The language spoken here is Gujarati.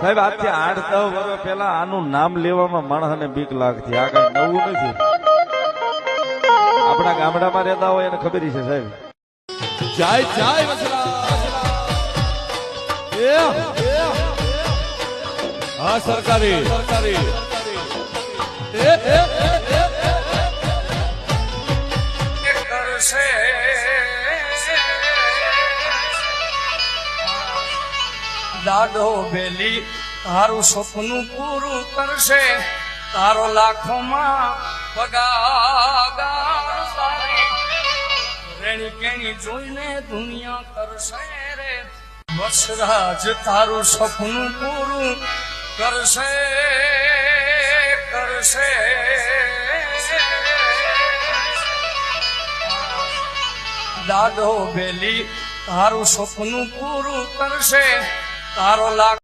સાહેબ આજથી 8-10 વર્ષ પહેલા આનું નામ લેવામાં માણસને બીક લાગતી. આ કઈ નવું નથી. આપણા ગામડામાં રહેતા હોય એને ખબર છે સાહેબ. જય જય વસરા. હા સરકારી કરશે દાડો બેલી તારું સપનું પૂરું કરશે તારો લાખોમાં પગાર સારી રેણી કેણી જોઈને દુનિયા કરશે રે વસરાજ તારું સપનું પૂરું કરશે કરશે દાડો બેલી તારું સપનું પૂરું કરશે તારો લાખ